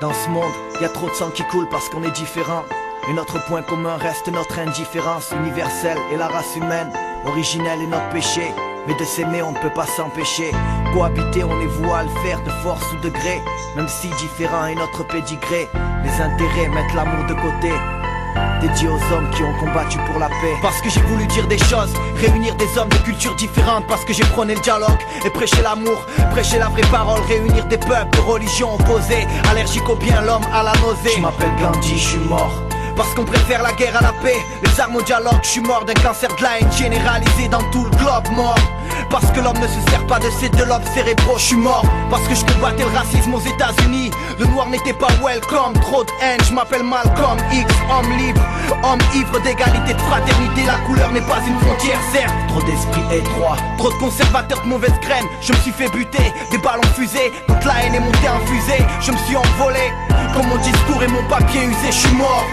Dans ce monde, y a trop de sang qui coule parce qu'on est différent. Et notre point commun reste notre indifférence universelle et la race humaine. Originelle est notre péché, mais de s'aimer on ne peut pas s'empêcher. Cohabiter on est voué à le faire de force ou de gré. Même si différent est notre pédigré, les intérêts mettent l'amour de côté. Dédié aux hommes qui ont combattu pour la paix. Parce que j'ai voulu dire des choses, réunir des hommes de cultures différentes. Parce que j'ai prôné le dialogue et prêché l'amour, prêcher la vraie parole. Réunir des peuples de religions opposées, allergiques au bien, l'homme à la nausée. Je m'appelle Gandhi, je suis mort parce qu'on préfère la guerre à la paix, les armes au dialogue. Je suis mort d'un cancer de la haine généralisé dans tout le globe. Mort parce que l'homme ne se sert pas de ses deux lobes cérébraux. Je suis mort parce que je combattais le racisme aux États-Unis. Le noir n'était pas welcome, trop de haine. Je m'appelle Malcolm X, homme libre, homme ivre d'égalité, de fraternité. La couleur n'est pas une frontière, certes. Trop d'esprit étroit, trop de conservateurs de mauvaises graines. Je me suis fait buter, des ballons fusés. Quand la haine est montée en fusée, je me suis envolé. Comme mon discours et mon papier usé, je suis mort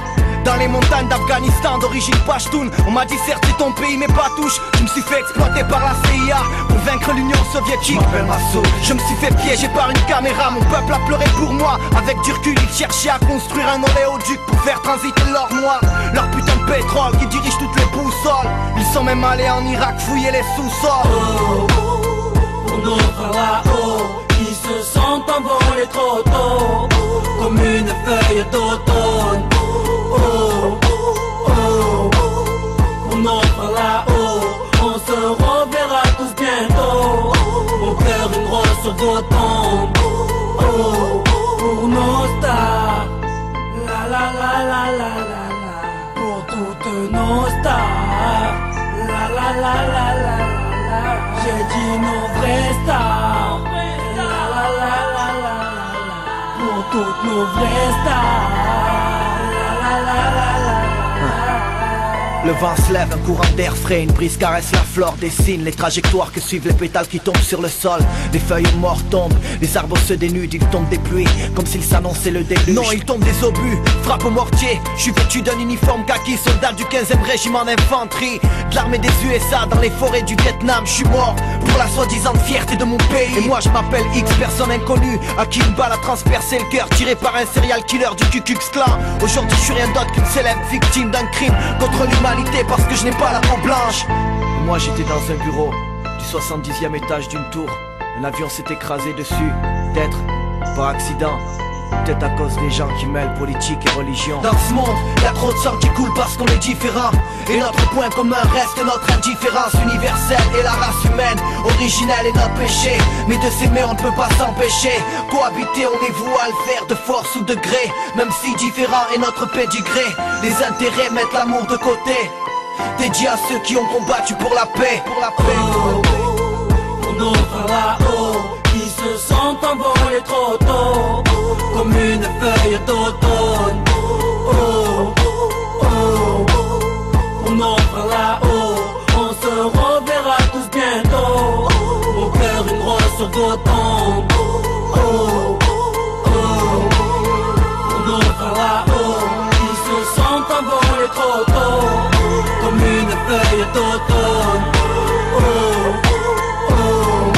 dans les montagnes d'Afghanistan d'origine Pashtun. On m'a dit certes c'est ton pays mais pas touche. Je me suis fait exploiter par la CIA pour vaincre l'Union soviétique. Je m'appelle Massoud. Je me suis fait piéger par une caméra. Mon peuple a pleuré pour moi. Avec du recul ils cherchaient à construire un oléoduc pour faire transiter l'or noir, leur putain de pétrole qui dirige toutes les boussoles. Ils sont même allés en Irak fouiller les sous-sols. Oh, pour nos frères là-haut qui se sentent envolés trop tôt, comme une feuille d'automne. Oh, oh, pour nos frères là-haut, on se reverra tous bientôt. Au cœur une rose sur vos tombes. Oh, pour nos stars, la la la la la la la. Pour toutes nos stars, la la la la la la. J'ai dit nos vraies stars, la la la la la la. Pour toutes nos vraies stars. Le vent se lève, un courant d'air frais, une brise caresse la flore, dessine les trajectoires que suivent les pétales qui tombent sur le sol. Les feuilles mortes tombent, les arbres se dénudent, ils tombent des pluies, comme s'ils s'annonçaient le déluge. Non, ils tombent des obus, frappe au mortier. Je suis vêtu d'un uniforme kaki, soldat du 15e régiment d'infanterie, de l'armée des USA dans les forêts du Vietnam. Je suis mort pour la soi-disant fierté de mon pays. Et moi je m'appelle X, personne inconnue, à qui une balle a transpercé le cœur, tiré par un serial killer du Ku Klux Klan. Aujourd'hui je suis rien d'autre qu'une célèbre victime d'un crime contre l'humanité. Parce que je n'ai pas la peau blanche. Et moi j'étais dans un bureau du 70e étage d'une tour. Un avion s'est écrasé dessus, peut-être par accident, peut-être à cause des gens qui mêlent politique et religion. Dans ce monde, y'a trop de sang qui coule parce qu'on est différent. Et notre point commun reste notre indifférence universelle et la race humaine. Originelle est notre péché, mais de s'aimer on ne peut pas s'empêcher. Cohabiter on est voué à le faire de force ou de gré. Même si différent est notre pédigré, les intérêts mettent l'amour de côté. Dédié à ceux qui ont combattu pour la paix, pour la paix. Oh, pour nos frères là-haut qui se sentent envolés trop tôt, comme une feuille d'automne. Oh, oh, pour nos frères là-haut, on se reverra tous bientôt. Au cœur une rose sur vos tombes. Oh, oh, pour nos frères là-haut qui se sentent envolés trop tôt, comme une feuille d'automne. Oh, oh,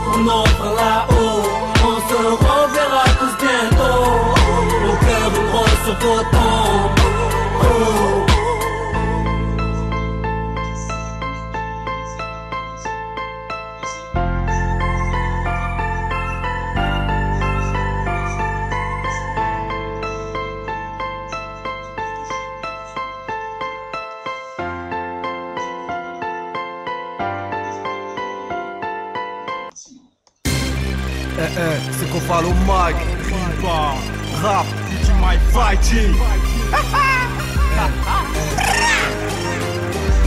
pour nos frères là-haut, on se reverra tous bientôt. Au cœur une rose sur vos tombes. Oh. C'est qu'on parle au mag, rap, my fighting.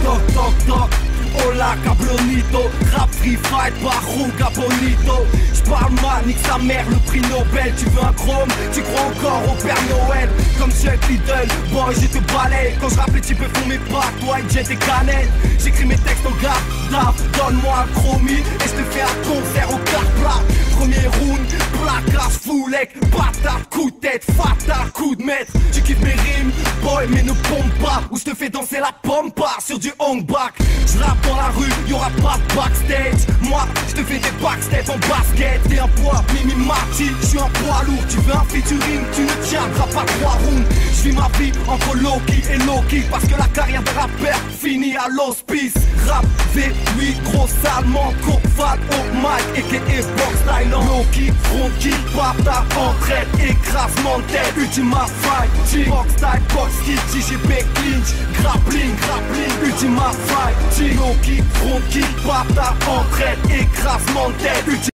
Toc toc toc, hola cablonito. Rap free fight, barruga bonito. J'parle mal, nique sa mère, le prix Nobel. Tu veux un chrome, tu crois encore au Père Noël. Comme Chuck Liddell, boy je te balaye. Quand je rappe les types font mes pas, toi et j'ai des canettes. J'écris mes textes en garde, donne-moi un chromie et je te fais un concert au quart plat. Premier round, placage, foulec, bâtard, coup de tête, fatal, coup de maître. Tu kiffes mes rimes, boy mais ne pompe pas, ou je te fais danser la pompa sur sur du hang back. Je rappe dans la rue, y'aura pas de backstage. Moi, je te fais des backstage en basket. T'es un poids, Mimi Marty, je suis un poids lourd. Tu veux un featuring, tu ne tiendras pas 3 rounds. Je vis ma vie entre Loki et Loki, parce que la carrière de rappeur finit à l'hospice. Rap V8, gros salement, courfade au mic, a.k.a. Box Thailand. Loki, Ronki, Pata, entraide, écrasement de tête. Ultima Fight, Box Style, Box Kit, JGB Clinch, grappling, Ultima Fight, Loki, Ronki, Pata, entraide, écrasement de tête.